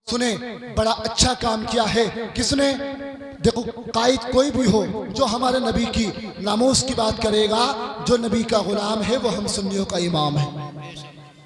सुने, बड़ा अच्छा काम किया है किसने। देखो, कायद कोई भी हो जो हमारे नबी की नामूस की बात करेगा, जो नबी का गुलाम है वो हम सुन्नियों का इमाम है।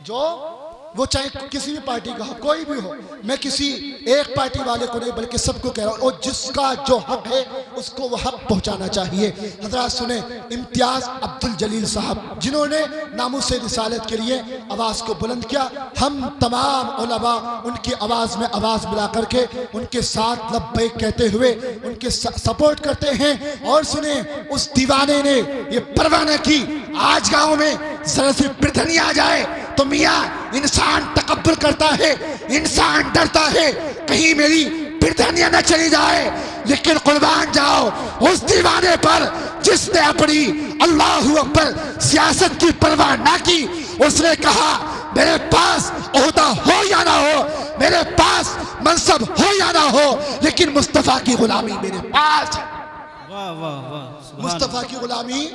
जो वो चाहे किसी भी पार्टी का हो, कोई भी हो, मैं किसी एक पार्टी वाले को नहीं बल्कि सबको कह रहा हूँ, और जिसका जो हक है उसको वो हक पहुंचाना चाहिए। हजरात सुने, इम्तियाज अब्दुल जलील साहब जिन्होंने नामूस रिसालत के लिए आवाज़ को बुलंद किया, हम तमाम उलमा उनकी आवाज़ में आवाज़ मिला करके उनके साथ लब्बैक कहते हुए उनके सपोर्ट करते हैं। और सुने, उस दीवाने ने ये परवाह न की, आज गाँव में जरा सी बिरधनी आ जाए तो मियाँ इंसान तकब्बुर करता है, इंसान डरता है कहीं मेरी बिरधनियां न चली जाए। लेकिन कुर्बान जाओ उस दीवाने पर जिसने अपनी अल्लाहू अकबर सियासत की परवाह ना की। उसने कहा मेरे पास ओहदा हो या ना हो, मेरे पास मनसब हो या ना हो, लेकिन मुस्तफा की गुलामी मेरे पास है। वाह वाह वाह, मुस्तफा की गुलामी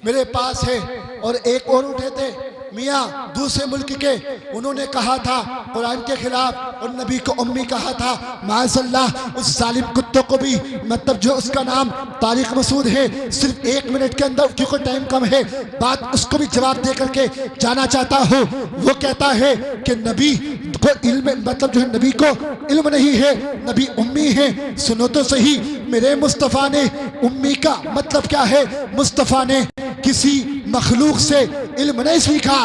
मेरे पास है। और एक और उठे थे मियाँ दूसरे मुल्क के, उन्होंने कहा था कुरान के खिलाफ और नबी को उम्मी कहा था। माज़अल्लाह उस जालिम कुत्तों को भी, मतलब जो उसका नाम तारिक मसूद है, सिर्फ 1 मिनट के अंदर, क्योंकि टाइम कम है, बात उसको भी जवाब दे करके जाना चाहता हूँ। वो कहता है कि नबी को इल्म, मतलब जो है नबी को इल्म नहीं है, नबी उम्मी है। सुनो तो सही, मेरे मुस्तफ़ा ने उम्मी का मतलब क्या है। मुस्तफ़ा ने किसी मखलूक से इल्म नहीं सीखा,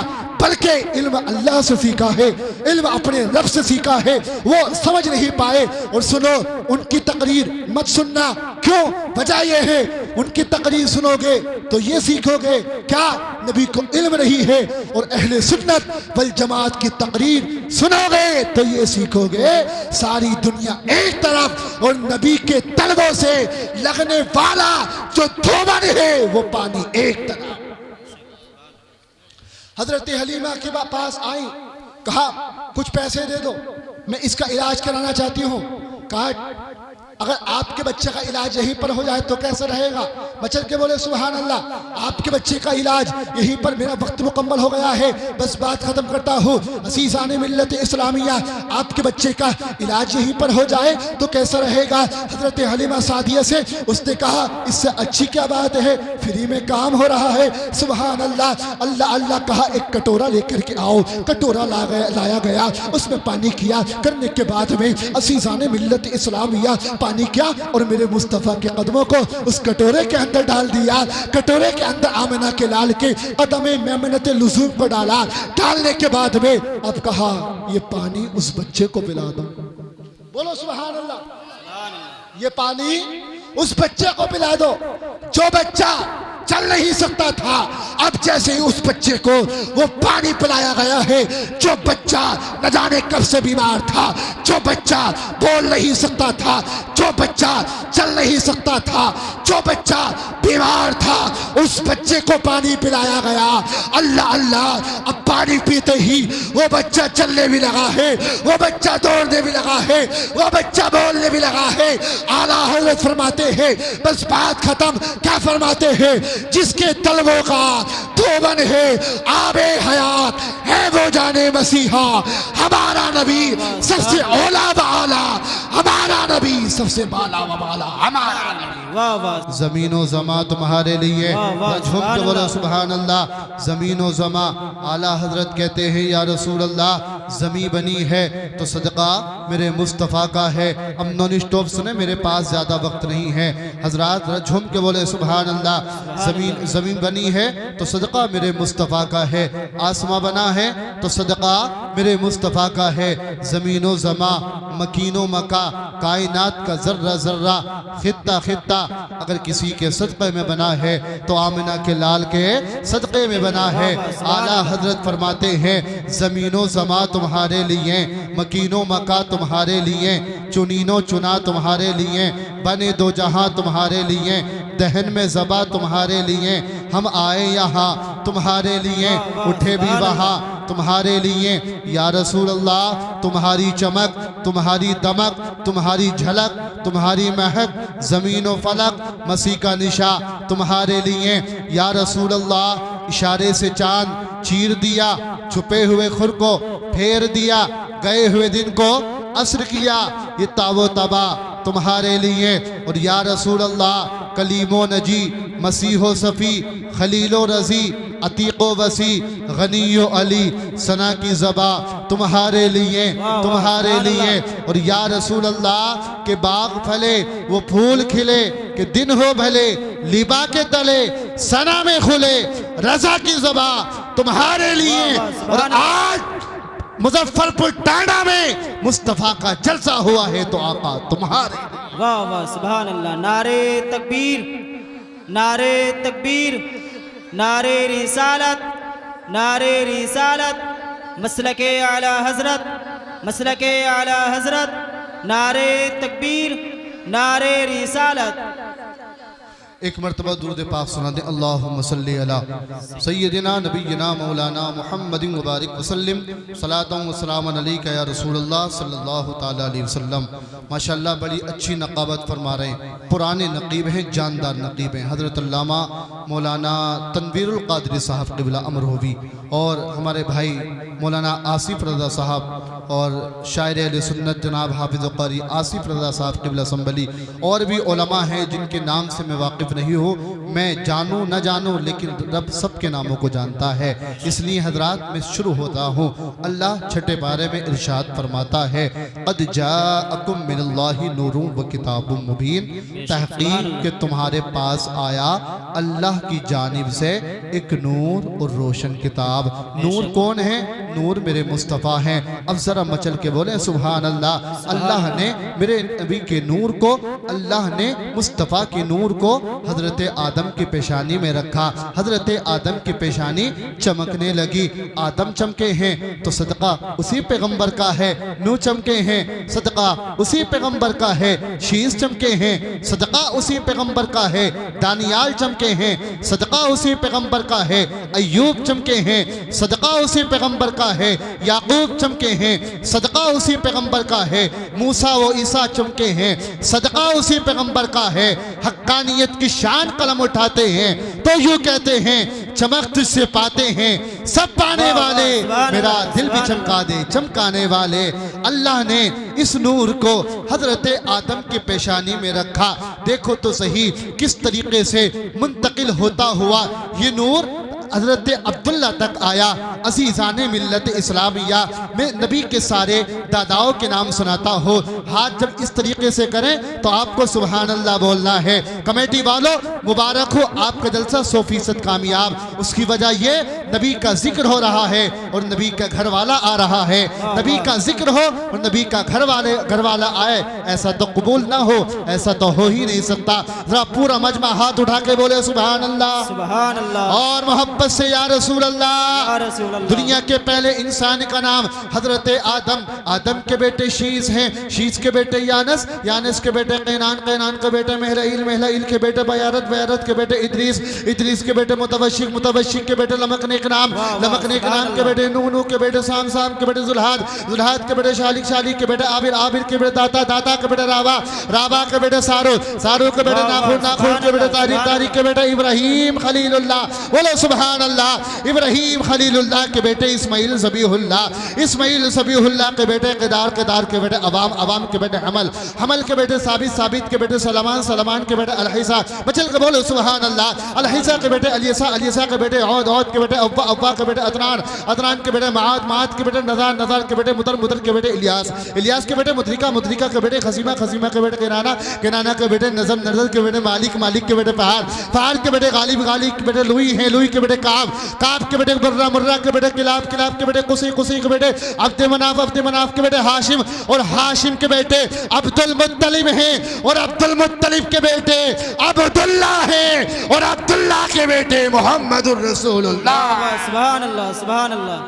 बल्कि इल्म अल्लाह से सीखा है, इल्म अपने रब से सीखा है। वो समझ नहीं पाए। और सुनो, उनकी तकरीर मत सुनना। क्यों? वजह यह है, उनकी तकरीर सुनोगे तो ये सीखोगे क्या नबी को इल्म नहीं है, और अहले सुन्नत वल जमात की तकरीर सुनोगे तो ये सीखोगे सारी दुनिया एक तरफ और नबी के तलबों से लगने वाला जो धोबन है वो पानी एक तरफ। हजरत हलीमा के पास आई, कहा कुछ पैसे दे दो, मैं इसका इलाज कराना चाहती हूँ। कहा अगर आपके बच्चे का इलाज यहीं पर हो जाए तो कैसा रहेगा। बचन के बोले सुभान अल्लाह, आपके बच्चे का इलाज यहीं पर, मेरा वक्त मुकम्मल हो गया है, बस बात खत्म करता हूँ। असीसाने मिल्लत इस्लामिया, आपके बच्चे का इलाज यहीं पर हो जाए तो कैसा रहेगा। हजरत हलीमा सादिया से उसने कहा इससे अच्छी क्या बात है, फ्री में काम हो रहा है। सुभान अल्लाह, अल्लाह अल्लाह कहा, एक कटोरा लेकर के आओ। कटोरा लाया गया, उसमें पानी किया, करने के बाद में असीसाने मिल्लत इस्लामिया पानी क्या, और मेरे मुस्तफ़ा के कदमों को उस कटोरे के अंदर डाल दिया। कटोरे के अंदर आमिना के लाल के कदमे मेमनत लुज़ूम को डाला। डालने के बाद में अब कहा ये पानी उस बच्चे को पिला दो। बोलो सुभान अल्लाह। ये पानी उस बच्चे को पिला दो जो बच्चा चल नहीं सकता था। अब जैसे ही उस बच्चे को वो पानी पिलाया गया है, जो बच्चा न जाने कब से बीमार था, जो बच्चा बोल नहीं सकता था, जो बच्चा चल नहीं सकता था, जो बच्चा बीमार था, उस बच्चे को पानी पिलाया गया। अल्लाह अल्लाह, अब पानी पीते ही वो बच्चा चलने भी लगा है, वो बच्चा दौड़ने भी लगा है, वो बच्चा बोलने भी लगा है। आला हज़रत फरमाते हैं, बस बात खत्म। क्या फरमाते हैं? जिसके तलबों का धोबन है, आबे हयात है वो जाने मसीहा। हमारा नबी सबसे औला व आला, हमारा नबी सबसे बाला व बाला, हमारा नबी। वाह वाह, ज़मीनो ज़मा तुम्हारे लिए, झुक के बोलो सुभान अल्लाह। ज़मीनो ज़मा, आला हजरत कहते हैं या रसूल अल्लाह, ज़मी बनी है तो सदका मेरे मुस्तफ़ा का है। अब नॉन स्टॉप सुने, मेरे पास ज़्यादा वक्त नहीं है। हजरात झुम के बोले सुभान अल्लाह। ज़मीन बनी है तो सदका मेरे मुस्तफ़ा का है। आसमां बना है तो सदका मेरे मुस्तफ़ा का है। ज़मीनो ज़मा, मकीनो मका, कायनात का ज़र्रा ज़र्रा, खित्ता खित्ता अगर किसी के सदक़े में बना है तो आमिना के लाल के सदक़े में बना है। आला हजरत फरमाते हैं, ज़मीनो ज़मा तुम्हारे लिए, मकीनो मका तुम्हारे लिए, चुनीनो चुना तुम्हारे लिए, बने दो जहां तुम्हारे लिए, दहन में ज़बा तुम्हारे लिए। हम आए यहाँ तुम्हारे लिए, उठे भी वहाँ तुम्हारे लिए। या रसूल अल्लाह, तुम्हारी चमक, तुम्हारी दमक, तुम्हारी झलक, तुम्हारी महक, ज़मीन व फलक, मसीह का निशा तुम्हारे लिए। या रसूल अल्लाह, इशारे से चांद चीर दिया, छुपे हुए खुर को फेर दिया, गए हुए दिन को असर किया। ये तावो तबा तुम्हारे लिए। और या रसूल अल्लाह कलीमो नजी मसीहो सफ़ी खलीलो रजी अतीको वसी गनीयो अली सना की ज़बा तुम्हारे लिए, तुम्हारे लिए। और या रसूल अल्लाह के बाग फले वो फूल खिले कि दिन हो भले लिबा के तले सना में खुले रजा की ज़बा तुम्हारे लिए। और आज मुजफ्फरपुर टांडा में मुस्तफ़ा का जलसा हुआ है तो आका तुम्हारे। वाह वाह सुभान अल्लाह। नारे तकबीर, नारे तकबीर, नारे रिसालत, नारे रिसालत, मसलके आला हजरत, मसलके आला हजरत, नारे तकबीर, नारे रिसालत। एक मरतबा दुरूद पाक सुना दे। अल्लाहुम्मा सल्ली अला सय्यदिना नबीना मौलाना मुहम्मदिन मुबारक वसल्लम सलातुम व सलामुन अलैका या रसूलल्लाह सल्लल्लाहु ताला अलैहि वसल्लम। माशाअल्लाह बड़ी अच्छी नक़ाबत फरमा रहे हैं। पुराने नक़ीब हैं, जानदार नक़ीब हैं। हज़रत अल्लामा मौलाना तनवीरुल क़ादरी साहब क़िबला अमरहोवी और हमारे भाई मौलाना आसिफ रज़ा साहब और शायर अहले सुन्नत जनाब हाफिज़ क़ारी आसिफ रज़ा साहब क़िबला संभली और भी उलमा हैं जिनके नाम से मैं वाक़िफ़ नहीं हो। मैं जानूँ न जानूँ लेकिन रब सबके नामों को जानता है। इसलिए हजरात मैं शुरू होता हूँ। अल्लाह छठे पारे में इरशाद फरमाता है क़द जाअकुम मिनल्लाहि नूरुन व किताबुम मुबीन। तहक़ीक़ के तुम्हारे पास आया अल्लाह की जानिब से एक नूर और रोशन किताब। नूर कौन है? नूर मेरे मुस्तफ़ा हैं। अब ज़रा मचल के बोले सुभान अल्लाह। अल्लाह ने मेरे नबी के नूर को, अल्लाह ने मुस्तफ़ा के नूर को हज़रत आदम की पेशानी में रखा। हज़रत आदम की पेशानी चमकने लगी। आदम चमके हैं तो सदका उसी पैगंबर का है। नूह चमके हैं, सदका उसी पैगंबर का है। शीस चमके हैं, सदका उसी पैगंबर का है। दानियाल चमके हैं, सदका उसी पैगंबर का है। अय्यूब चमके हैं, सदका उसी पैगंबर का है। याकूब चमके हैं, सदका उसी पैगंबर का है। मूसा व ईसा चमके हैं, सदका उसी पैगंबर का है। हक्कानियत की शान कलम उठाते हैं तो यूं कहते हैं चमक तुझसे पाते हैं सब पाने वाले। मेरा दिल भी चमका दे चमकाने वाले। अल्लाह ने इस नूर को हजरत आदम की पेशानी में रखा। देखो तो सही किस तरीके से मुंतकिल होता हुआ ये नूर हजरत अब्दुल्ला तक आया। अज़ीज़ाने मिल्लत इस्लामिया में नबी के सारे दादाओं के नाम सुनाता हो। हाथ जब इस तरीके से करें तो आपको सुभान अल्लाह बोलना है। कमेटी वालों मुबारक हो, आपका जलसा 100% कामयाब। उसकी वजह ये नबी का जिक्र हो रहा है और नबी का घर वाला आ रहा है। नबी का जिक्र हो और नबी का घर वाला आए, ऐसा तो कबूल ना हो, ऐसा तो हो ही नहीं सकता। जरा पूरा मजमा हाथ उठा के बोले सुभान अल्लाह, सुभान अल्लाह और मोहब्बत से या रसूल अल्लाह। दुनिया के पहले इंसान का नाम हजरत आदम, आदम के बेटे शीस हैं, शीस के बेटे यानस, यानस के बेटे कैनान, कैनान के बेटे महलाइल, महलाइल के बेटे बयारत, बयारत के बेटे इद्रीस, इद्रीस के बेटे मुतवशिक, मुतवशिक के बेटे लमकने के नाम, लमकने के नाम के बेटे नूह, नूह के बेटे साम, साम के बेटे जुल्हाद, जुल्हाद के बेटे शालिक, शालिक के बेटे आबिर, आबिर के बेटे दाता, दाता के बेटे रावा, रावा के बेटे सारू, सारू के बेटे नाखून, नाखून के बेटे तारीख, तारीख के बेटे इब्राहिम खलीलुल्लाह। बोलो सुभान अल्लाह। इब्राहिम खलीलुल्लाह के बेटे इस्माइल ज़बीहुल्लाह, इस्माइल ज़बीहुल्लाह के बेटे क़दार, क़दार के बेटे अवाम, अवाम के बेटे हमल, हमल के बेटे साबित, साबित के बेटे सलमान, सलमान के बेटे अलहिसा। बचल के बोलो सुभान अल्लाह। अलहिसा के बेटे अलियसा, अलियसा के बेटे औद, औद के बेटे अव्वा, अव्वा के बेटे अदनान, अदनान के बेटे माद, माद के बेटे नज़ार, नज़ार के बेटे मुदर, मुदर के बेटे इलियास, इलियास के बेटे मुद्रिका, मुद्रिका के बेटे खसीमा, खसीमा के बेटे केनाना, केनाना के बेटे नज़र, नज़र के बेटे मालिक, मालिक के बेटे पहाड़, पहाड़ के बेटे गालिब, गालिब के बेटे लुई हैं, लुई के बेटे काब, काब के बेटे मुर्रा, मुर्रा के बेटे किलाब, किलाब के बेटे कुसी, कुसी के बेटे अब्द मनाफ, अब्द मनाफ के बेटे हाशिम और हाशिम के बेटे अब्दुल मुत्तलिब हैं और अब्दुल मुत्तलिब के बेटे अब्दुल्ला हैं और अब्दुल्ला के बेटे मोहम्मदुर रसूलुल्लाह। सुभान अल्लाह, सुभान अल्लाह।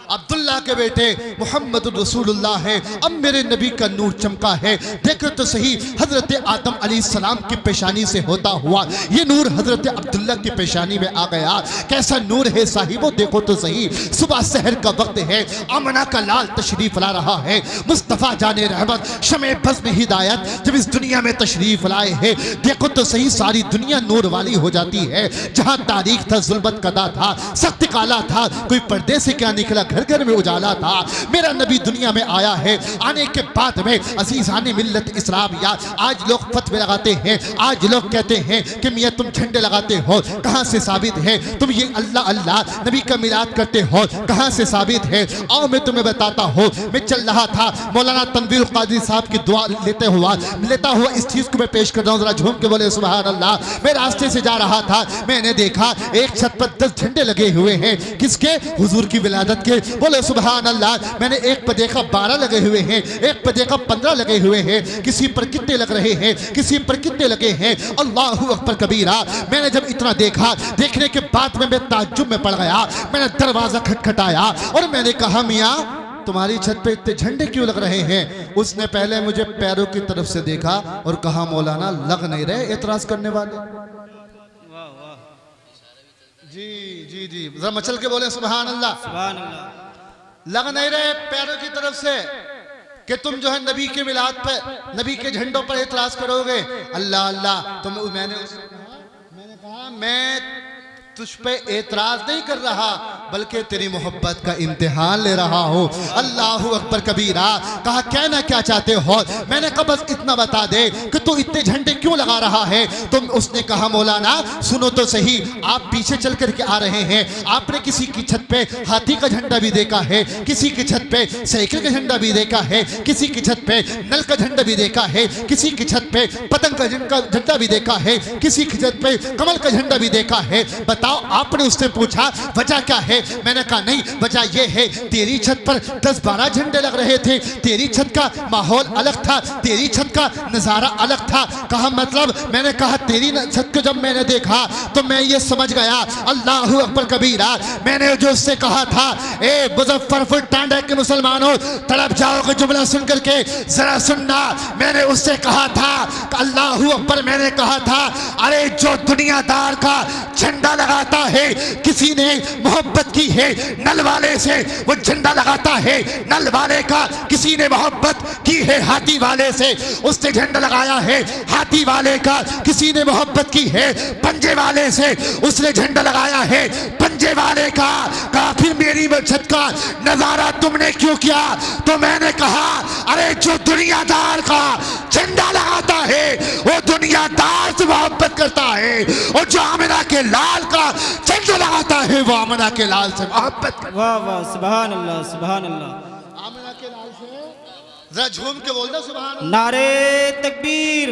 अब्दुल्ला के बेटे मोहम्मद रसूलुल्लाह है। अब मेरे नबी का नूर चमका है। देखो तो सही, हजरत आदम अलैहिस्सलाम की पेशानी से होता हुआ ये नूर हजरत अब्दुल्ला की पेशानी में आ गया। कैसा नूर है साहिबो, देखो तो सही। सुबह सहर का वक्त है, आमना का लाल तशरीफ ला रहा है। मुस्तफ़ा जाने रहमत शमे बज़्म हिदायत जब इस दुनिया में तशरीफ लाए हैं, देखो तो सही सारी दुनिया नूर वाली हो जाती है। जहां तारीख था, जुल्मत कदा था, सख्त काला था, कोई पर्दे से क्या निकला, घर घर में उजाला था। मेरा नबी दुनिया में आया है। आने के बाद में अजीज़ाने मिल्लत इस्लाम या आज लोग फतवे लगाते हैं, आज लोग कहते हैं कि मियाँ तुम झंडे लगाते हो, कहाँ से साबित है? तुम ये अल्लाह अल्लाह नबी का मिलाद करते हो, कहाँ से साबित है? आओ मैं तुम्हें बताता हूँ। मैं चल रहा था, मौलाना तनवीर काजी साहब की दुआ लेता हुआ इस चीज़ को मैं पेश कर रहा हूँ। जरा झूम के बोले सुभान अल्लाह। मैं रास्ते से जा रहा था, मैंने देखा एक छत पर 10 झंडे लगे हुए हैं। किसके? हुजूर की विलादत के। बोले सुभान अल्लाह। मैंने एक पर देखा 12 लगे हुए हैं, एक पर देखा 15 लगे हुए हैं। किसी पर कितने लग रहे हैं, किसी पर कितने लगे हैं। अल्लाहु अकबर कबीरा। मैंने जब इतना देखा, देखने के बाद में मैं ताज्जुब में पड़ गया। मैंने दरवाजा खटखटाया और मैंने कहा मियाँ तुम्हारी छत पे इतने झंडे क्यों लग रहे हैं? उसने पहले मुझे पैरों की तरफ से देखा और कहा मौलाना लग नहीं रहे एतराज करने वाले। जी जी जी, जरा मचल के बोले सुभान अल्लाह। सुभान अल्लाह। लग नहीं रहे पैरों की तरफ से कि तुम जो है नबी के मिलाद पे, नबी के झंडों पर एतराज करोगे। अल्लाह अल्लाह। मैंने कहा मैं तुझ पे एतराज नहीं कर रहा, बल्कि तेरी मोहब्बत का इम्तिहान ले रहा हूँ। अल्लाहु अकबर कबीरा। कहा कहना क्या चाहते हो? मैंने कहा बस इतना बता दे कि तू इतने झंडे क्यों लगा रहा है? तुम उसने कहा मौलाना सुनो तो सही, आप पीछे चल करके आ रहे हैं, आपने किसी की छत पे हाथी का झंडा भी देखा है, किसी की छत पे साइकिल का झंडा भी देखा है, किसी की छत पे नल का झंडा भी देखा है, किसी की छत पे पतंग का झंडा भी देखा है, किसी की छत पे कमल का झंडा भी देखा है। आपने उससे पूछा वजह क्या है? मैंने कहा नहीं, वजह यह है तेरी छत पर 10-12 झंडे लग रहे थे, तेरी छत का माहौल अलग था, तेरी छत का नजारा अलग था। कहा मतलब? मैंने कहा तेरी छत को जब मैंने देखा तो मैं ये समझ गया। अल्लाहु अकबर कबीरा। मैंने जो उससे कहा था, ए मुजफ्फरपुर टांडा के मुसलमानों तड़प जाओगे जुमला सुन करके, जरा सुनना। मैंने उससे कहा था अल्लाहु अकबर, मैंने कहा था अरे जो दुनियादार का झंडा लगाता है, किसी ने मोहब्बत की है नल वाले से, वो झंडा लगाता है नल वाले का। किसी ने मोहब्बत की है हाथी वाले से, उसने झंडा लगाया है हाथी वाले का। किसी ने मोहब्बत की है पंजे वाले से, उसने झंडा लगाया है पंजे वाले का। कहा फिर मेरी छत का नजारा तुमने क्यों किया? तो मैंने कहा अरे जो दुनियादार का झंडा लगाता है वो दुनियादार से मोहब्बत करता है, और जो आमिना के लाल का झंडा लगाता है वो आमिना के लाल से मोहब्बत करता है। वाह वाह सुभान अल्लाह सुभान अल्लाह। आमिना के लाल से जरा झूम के बोल दो सुभान अल्लाह। नारे तकबीर,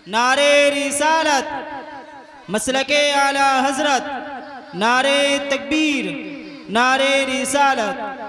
नारे रिसालत, मसलके आला हजरत, नारे तकबीर, नारे रिसालत।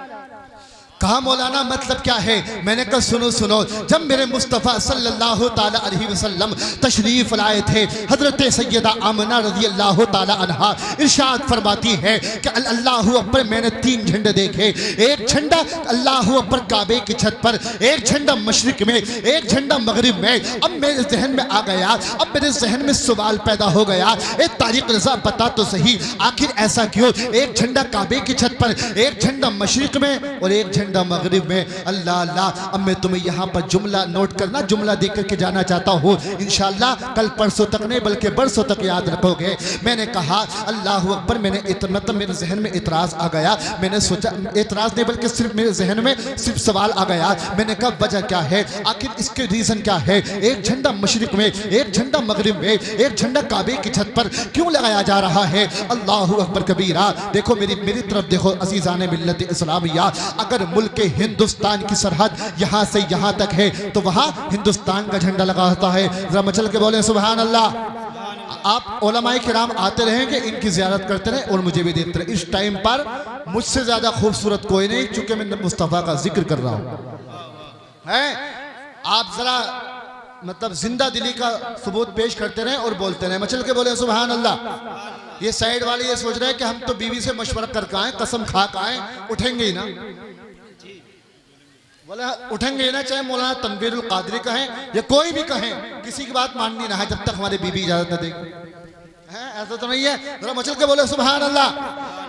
कहा मौलाना मतलब क्या है? मैंने कहा सुनो सुनो, जब मेरे मुस्तफ़ा सल्लल्लाहु ताला अलैहि वसल्लम तशरीफ लाए थे, हजरत सैयदा आमना रज़ी अल्लाह ताला अन्हा इरशाद फरमाती है कि अल्लाहु अकबर, मैंने 3 झंडे देखे। एक झंडा अल्लाहु अकबर काबे की छत पर, एक झंडा मशरिक में, एक झंडा मगरिब में। अब मेरे जहन में आ गया, अब मेरे जहन में सवाल पैदा हो गया, एक तारिक रज़ा बता तो सही आखिर ऐसा क्यों? एक झंडा काबे की छत पर, एक झंडा मशरिक में और एक झंडा मगरिब में। अल्लाह अल्लाह। अब मैं तुम्हें यहाँ पर जुमला नोट करना, जुमला देख करके जाना चाहता हूँ। इंशाअल्लाह कल परसों तक नहीं बल्कि बरसों तक याद रखोगे। मैंने कहा अल्लाह अकबर, मैंने मतलब मेरे जहन में इतराज़ आ गया। मैंने सोचा, इतराज़ नहीं बल्कि सिर्फ मेरे जहन में सिर्फ सवाल आ गया। मैंने कहा वजह क्या है, आखिर इसके रीज़न क्या है? एक झंडा मशरिक में, एक झंडा मगरिब में, एक झंडा काबे की छत पर क्यों लगाया जा रहा है? अल्लाहु अकबर कबीरा। देखो मेरी तरफ देखो अज़ीज़ाने मिल्लत इस्लामिया। अगर मुल्क के हिंदुस्तान की सरहद यहाँ से यहाँ तक है तो वहाँ हिंदुस्तान का झंडा लगा होता है। जरा मचल के बोले सुभान अल्लाह। आप उलमाए किराम आते रहेंगे, इनकी ज़ियारत करते रहे और मुझे भी देखते रहे। इस टाइम पर मुझसे ज़्यादा खूबसूरत कोई नहीं, चूँकि मैं मुस्तफ़ा का जिक्र कर रहा हूँ। आप ज़रा मतलब जिंदा दिली का सबूत पेश करते रहे और बोलते रहे। मचल के बोले सुभान अल्लाह। ये साइड वाले ये सोच रहे हैं कि हम तो बीवी से मशवरा करके आए, कसम खा के आए, उठेंगे ही ना। बोले उठेंगे ही ना, चाहे मौलाना तनवीरुल कादरी कहें या कोई भी कहें, किसी की बात माननी ना है जब तक हमारी बीवी इजाजत न देगी। ऐसा तो नहीं है। जरा मचल के बोले सुभान अल्लाह।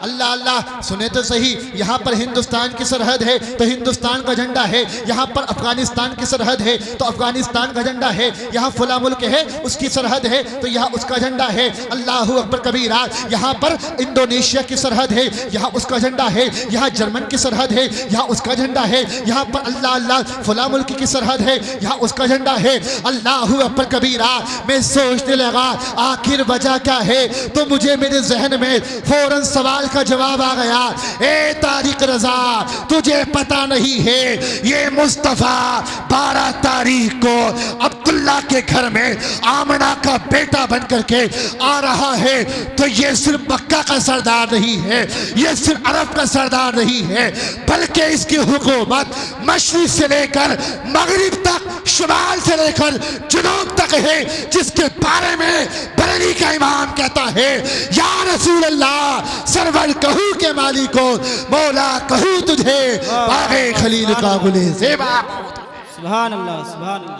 अल्लाह अल्लाह। सुने तो सही, यहाँ पर हिंदुस्तान की सरहद है तो हिंदुस्तान का झंडा है, यहाँ पर अफगानिस्तान की सरहद है तो अफगानिस्तान का झंडा है, यहाँ फला मुल्क है उसकी सरहद है तो यहाँ उसका झंडा है। अल्लाह अकबर कबीरा। यहाँ पर इंडोनेशिया की सरहद है, यहाँ उसका झंडा है, यहाँ जर्मन की सरहद है, यहाँ उसका झंडा है, यहाँ पर अल्लाह अल्लाह फला मुल्क की सरहद है, यहाँ उसका झंडा है। अल्लाह अकबर कबीरा। मैं सोचने लगा आखिर वजह क्या है, तो मुझे मेरे जहन में फौरन सवाल का जवाब आ गया। ए तारिक रजा, तुझे पता नहीं है ये मुस्तफा 12 तारीख को अब्दुल्ला के घर में आमना का बेटा बन करके आ रहा है, तो ये सिर्फ मक्का का सरदार नहीं है, ये सिर्फ अरब का सरदार नहीं है, बल्कि इसकी हुकूमत मशरिक से लेकर मगरिब तक, शुमाल से लेकर जुनूब तक है, जिसके बारे में बरेली का इमाम कहता है या रसूल अल्लाह, सरवर कहूँ के मालिको, मौला कहूँ तुझे, बागे खलील का गुले ज़ेबा। सुभान अल्लाह, सुभान अल्लाह।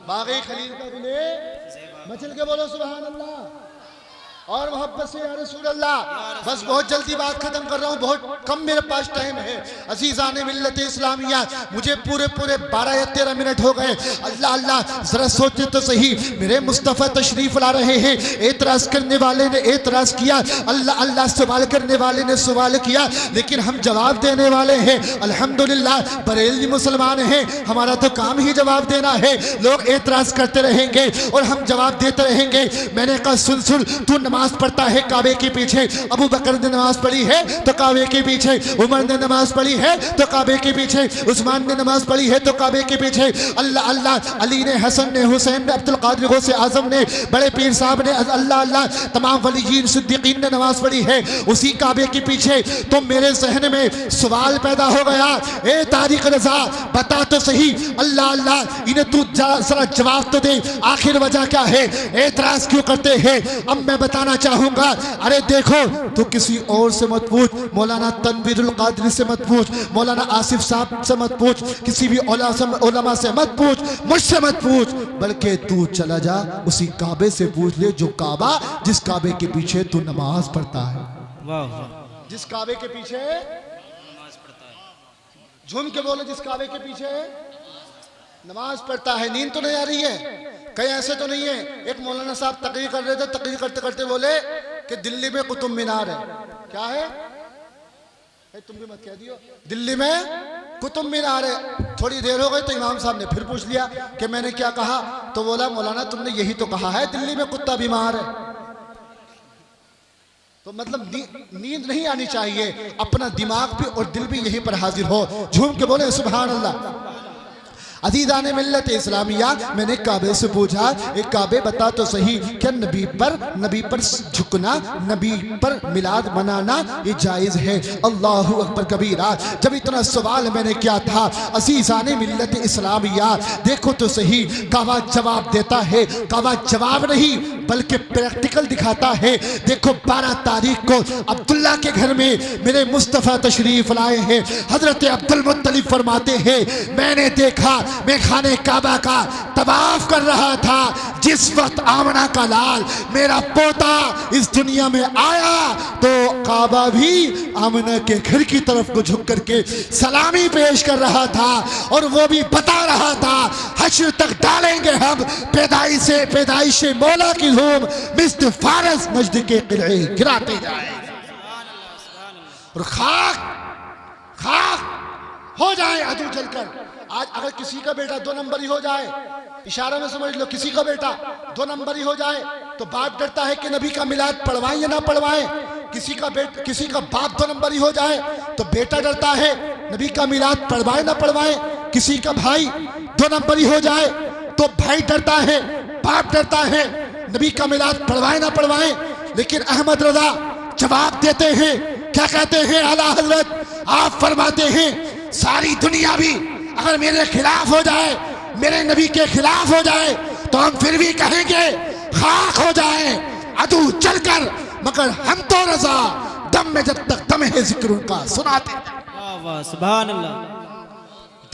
बागे खलील का गुले, मचल के बोलो सुभान अल्लाह और मोहब्बत से या रसूल अल्लाह। बस बहुत जल्दी बात खत्म कर रहा हूँ, बहुत कम मेरे पास टाइम है। अजीज़ान मिल्लत इस्लामिया, मुझे पूरे 12 या 13 मिनट हो गए। अल्लाह अल्लाह, जरा सोचे तो सही, मेरे मुस्तफ़ा तशरीफ ला रहे हैं, एतराज़ करने वाले ने एतराज़ किया, अल्लाह अल्लाह सवाल करने वाले ने सवाल किया, लेकिन हम जवाब देने वाले हैं। अल्हम्दुलिल्लाह बरेलवी मुसलमान हैं, हमारा तो काम ही जवाब देना है। लोग एतराज़ करते रहेंगे और हम जवाब देते रहेंगे। मैंने कहा सुन सुन, तू नमाज पढ़ता है काबे के पीछे, अबू बकर ने नमाज पढ़ी है तो काबे के पीछे, उमर ने नमाज पढ़ी है तो काबे के पीछे, उस्मान ने नमाज पढ़ी है तो काबे के पीछे। अल्लाह अल्लाह, अली ने, हसन ने, हुसैन ने, अब्दुल कादिर गौसे आजम ने, बड़े पीर साहब ने, अल्लाह अल्लाह, तमाम वलीयीन सिद्दीकीन ने नमाज पढ़ी है उसी काबे के पीछे। तो मेरे जहन में सवाल पैदा हो गया, ए तारिक रजा बता तो सही, अल्लाह अल्लाह, इन्हें तू जरा जवाब तो दे, आखिर वजह क्या है, एतराज क्यों करते हैं। अब मैं बताना चाहूंगा, अरे देखो, तू किसी और से मत पूछ, मौलाना तनवीरुल कादरी से मत पूछ, मौलाना आसिफ साहब से मत पूछ, किसी भी उलमा से मत पूछ, मुझसे मत पूछ, बल्कि तू चला जा उसी काबे से पूछ ले, जो काबा जिस काबे के पीछे तू नमाज पढ़ता है। वाह, जिस काबे के पीछे नमाज पढ़ता है, झूम के बोलो, जिस काबे के पीछे नमाज पढ़ता है। नींद तो नहीं आ रही है, कहीं ऐसे तो नहीं है। एक मौलाना साहब तकरीर कर रहे थे, तकरीर करते करते बोले कि दिल्ली में कुतुब मीनार है। क्या है? तुम भी मत कह दियो, दिल्ली में कुतुब मीनार है। थोड़ी देर हो गई तो इमाम साहब ने फिर पूछ लिया कि मैंने क्या कहा, तो बोला मौलाना तुमने यही तो कहा है, दिल्ली में कुत्ता बीमार है। तो मतलब नींद नहीं आनी चाहिए, अपना दिमाग भी और दिल भी यहीं पर हाजिर हो। झूम के बोले सुभान अल्लाह। अजीज़ान मिल्लत इस्लामिया, मैंने काबे से पूछा, एक काबे बता तो सही, क्या नबी पर झुकना, नबी पर मिलाद मनाना ये जायज़ है? अल्लाह अकबर कबीरा। जब इतना सवाल मैंने किया था, अजीज़ान मिल्लत इस्लामिया देखो तो सही, काबा जवाब देता है। काबा जवाब नहीं बल्कि प्रैक्टिकल दिखाता है। देखो 12 तारीख को अब्दुल्ला के घर में मेरे मुस्तफ़ा तशरीफ लाए हैं। हजरत अब्दुल मुत्तलिब फरमाते हैं, मैंने देखा, मैं खाने काबा का तवाफ कर रहा था, जिस वक्त आमना का लाल मेरा पोता इस दुनिया में आया, तो काबा भी आमना के घर की तरफ को झुक करके सलामी पेश कर रहा था, और वो भी बता रहा था हश्र तक डालेंगे हम पैदाइश मौला की धूम, मिस्र फारस मस्जिद के किले गिराते जाए, और खाक हो जाए अदू जलकर। आज अगर किसी का बेटा 2 नंबरी हो जाए, इशारा में समझ लो, किसी का बेटा 2 नंबरी हो जाए तो बाप डरता है कि नबी का मिलाद पढ़वाएं या ना पढ़वाएं। किसी का बाप 2 नंबरी हो जाए तो बेटा डरता है नबी का मिलाद पढ़वाएं ना पढ़वाएं। किसी का भाई 2 नंबरी हो जाए तो भाई डरता है, बाप डरता है नबी का मिलाद पढ़वाएं ना पढ़वाएं। लेकिन अहमद रजा जवाब देते हैं, क्या कहते हैं आला हजरत? आप फरमाते हैं सारी दुनिया भी अगर मेरे खिलाफ हो जाए, मेरे नबी के खिलाफ हो जाए, तो हम फिर भी कहेंगे खाक हो जाए अदू चलकर, मगर हम तो रजा दम में जब तक दम है जिक्र उनका सुनाते हैं। वाह वाह सुभान अल्लाह।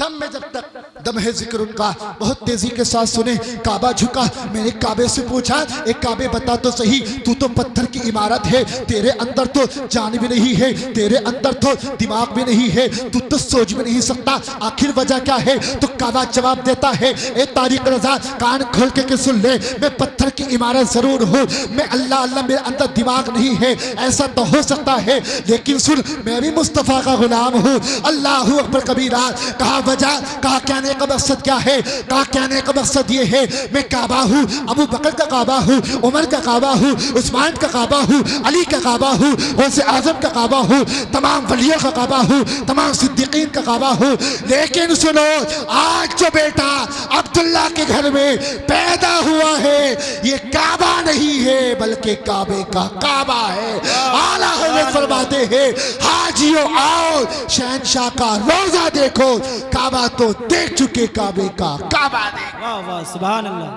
दम में जब तक दम है जिक्र उनका। बहुत तेजी के साथ सुने। काबा झुका, मैंने काबे से पूछा, एक काबे बता तो सही, तू तो पत्थर की इमारत है, तेरे अंदर तो जान भी नहीं है, तेरे अंदर तो दिमाग भी नहीं है, तू तो सोच भी नहीं सकता, आखिर वजह क्या है? तो काबा जवाब देता है, ए तारिक रजा कान खोल के सुन ले, मैं पत्थर की इमारत जरूर हूँ, मैं अल्लाह अल्लाह मेरे अंदर दिमाग नहीं है, ऐसा तो हो सकता है, लेकिन सुन मैं भी मुस्तफ़ा का गुलाम हूँ। अल्लाह अकबर कबीरा। कहा वजह, कहा कहने का मकसद क्या है? कहा कहने का मकसद ये है, मैं काबा हूँ, अबू बकर का काबा हूँ, उमर का काबा हूँ, उस्मान का काबा हूँ, अली का काबा हूँ, गौसे आजम का काबा हूँ, तमाम वलियों का काबा हूँ, तमाम सिद्दीकीन का काबा हूँ। लेकिन सुनो, आज जो बेटा अब्दुल्ला के घर में पैदा हुआ है, ये काबा नहीं है बल्कि काबे का काबा है। आला हज़रत फरमाते हैं, हाजियों आओ शहंशाह का रोजा देखो, काबा तो देख चुके, काबे का काबा देख। वाह वाह सुभान अल्लाह।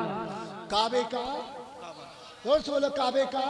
काबे का जोर से बोलो, काबे का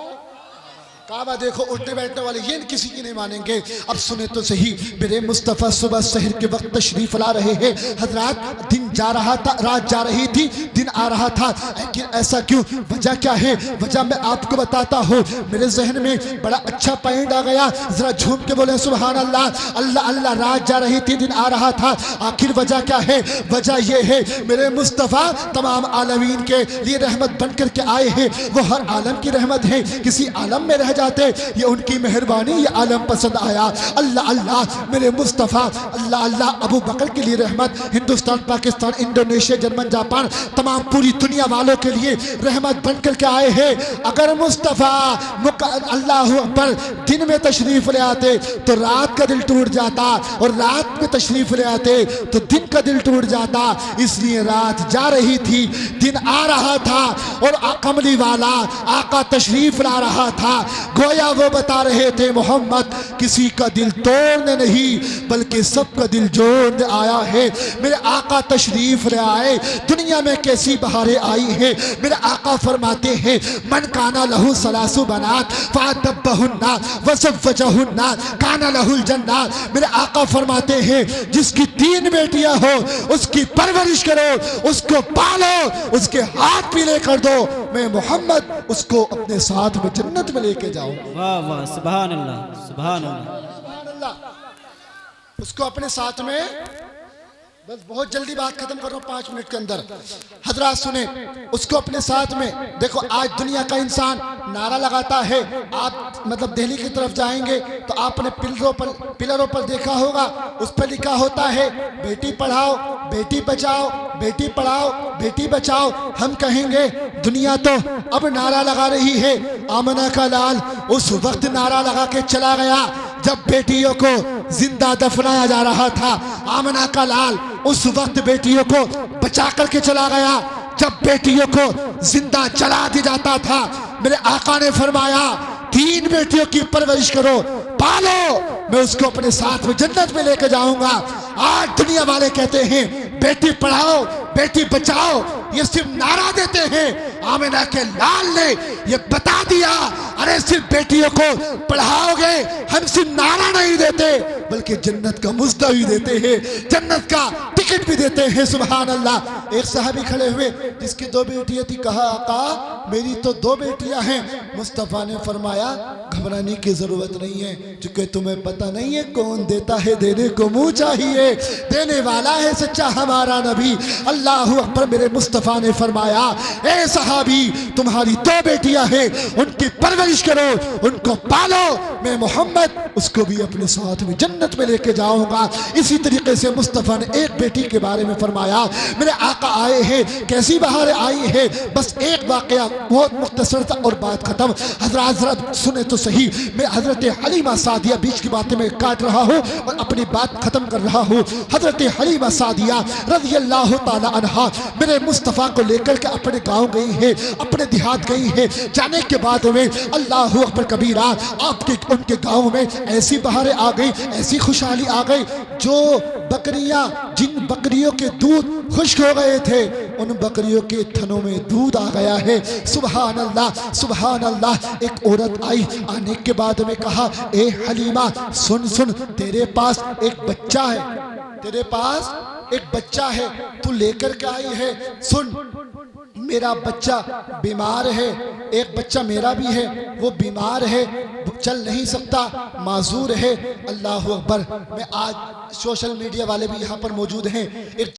काबा देखो। उठने बैठने वाले ये किसी की नहीं मानेंगे। अब सुने तो सही, मेरे मुस्तफ़ा सुबह शहर के वक्त तशरीफ ला रहे हैं। हजरात दिन जा रहा था, रात जा रही थी, दिन आ रहा था, लेकिन ऐसा क्यों? वजह क्या है? वजह मैं आपको बताता हूँ। मेरे जहन में बड़ा अच्छा पॉइंट आ गया, जरा झूम के बोले सुभान अल्लाह। अल्लाह अल्लाह, रात जा रही थी, दिन आ रहा था, आखिर वजह क्या है? वजह यह है, मेरे मुस्तफ़ा तमाम आलमीन के लिए रहमत बन कर के आए हैं। वो हर आलम की रहमत है, किसी आलम में रह जाते, ये उनकी मेहरबानी, ये आलम पसंद आया। अल्लाह अल्लाह, मेरे मुस्तफ़ा अल्लाह अल्लाह, अबू बकर के लिए रहमत, Hindustan Pakistan Indonesia German Japan तमाम पूरी दुनिया वालों के लिए रहमत बन कर के आए हैं। अगर मुस्तफ़ा अल्लाह अकबर दिन में तशरीफ ले आते तो रात का दिल टूट जाता, और रात में तशरीफ ले आते तो दिन का दिल टूट जाता। इसलिए रात जा रही थी, दिन आ रहा था, और कमली वाला आका तशरीफ ला रहा था। गोया वो बता रहे थे, मोहम्मद किसी का दिल तोड़ने नहीं बल्कि सबका दिल जोड़ने आया है। मेरे आका तशरीफ ले आए, दुनिया में कैसी बहारें आई हैं। मेरे आका फरमाते हैं, मन काना लहू सलासु बनात फादब्बहुन्ना वज़व्वजहुन्ना काना लहुल जन्नत। मेरे आका फरमाते हैं, जिसकी 3 बेटियां हो उसकी परवरिश करो, उसको पालो, उसके हाथ पीले कर दो, मैं मोहम्मद उसको अपने साथ में जन्नत में लेके जाऊं। वाह वाह सुभान अल्लाह सुभान अल्लाह। सुभान अल्लाह। उसको अपने साथ में, बस बहुत जल्दी बात खत्म कर रहा हूं 5 मिनट के अंदर। हजरात सुने, उसको अपने साथ में देखो। आज दुनिया का इंसान नारा लगाता है, आप मतलब दिल्ली की तरफ जाएंगे तो आपने पिलरों पर देखा होगा, उस पर लिखा होता है बेटी पढ़ाओ बेटी बचाओ, बेटी पढ़ाओ बेटी बचाओ। हम कहेंगे दुनिया तो अब नारा लगा रही है, आमना का लाल उस वक्त नारा लगा के चला गया जब बेटियों को जिंदा दफनाया जा रहा था। आमना का लाल उस वक्त बेटियों को बचा करके चला गया जब बेटियों को जिंदा जला दिया जाता था। मेरे आका ने फरमाया, 3 बेटियों की परवरिश करो, पालो, मैं उसको अपने साथ में जन्नत में लेकर जाऊंगा। आज दुनिया वाले कहते हैं बेटी पढ़ाओ बेटी बचाओ, ये सिर्फ नारा देते हैं। आमिना के लाल ने ये बता दिया, अरे सिर्फ बेटियों को पढ़ाओगे, हम सिर्फ नारा नहीं देते बल्कि जन्नत का मुफ्त भी देते हैं, जन्नत का टिकट भी देते हैं। सुभान अल्लाह। एक साहबी खड़े हुए जिसकी 2 बेटियां थी, कहा आका मेरी तो 2 बेटियां हैं। मुस्तफ़ा ने फरमाया घबराने की जरूरत नहीं है, क्योंकि तुम्हें पता नहीं है कौन देता है, देने को मुंह चाहिए, देने वाला है सच्चा हमारा नबी। अल्लाह अकबर। मेरे मुस्तफ़ा ने फरमाया, ए सहाबी तुम्हारी 2 बेटियां हैं, उनकी परवरिश करो, उनको पालो, मैं मोहम्मद उसको भी अपने साथ में जन्नत में लेके जाऊंगा। इसी तरीके से मुस्तफ़ा ने एक बेटी के बारे में फरमाया, मेरे आका आए हैं, कैसी बहारें आई है। बस एक वाकया बहुत मुख्तसर था और बात खत्म। हजरात सुने तो सही, मैं हजरत हलीमा सादिया, बीच की बातें मैं काट रहा हूँ और अपनी बात खत्म कर रहा हूँ। हजरत हलीमा सादिया रज़ी अल्लाह ताला अन्हा मेरे मुस्तफ़ा को लेकर के अपने गांव गई है, अपने देहात गई है। जाने के बाद में अल्लाह अकबर कबीरा, आपके उनके गांव में ऐसी बहारें आ गई, ऐसी खुशहाली आ गई, जो बकरियां, जिन बकरियों के दूध खुश्क हो गए थे, उन बकरियों के थनों में दूध आ गया है। सुभान अल्लाह, सुभान अल्लाह। एक औरत आई, आने के बाद में कहा, ए हलीमा सुन सुन, तेरे पास एक बच्चा है, तेरे पास एक बच्चा है, तू लेकर के आई है। सुन, मेरा बच्चा बीमार है, एक बच्चा मेरा भी है, वो बीमार है, चल नहीं सकता, माजूर है। अल्लाह अकबर। मैं आज सोशल मीडिया वाले भी यहाँ पर मौजूद हैं। एक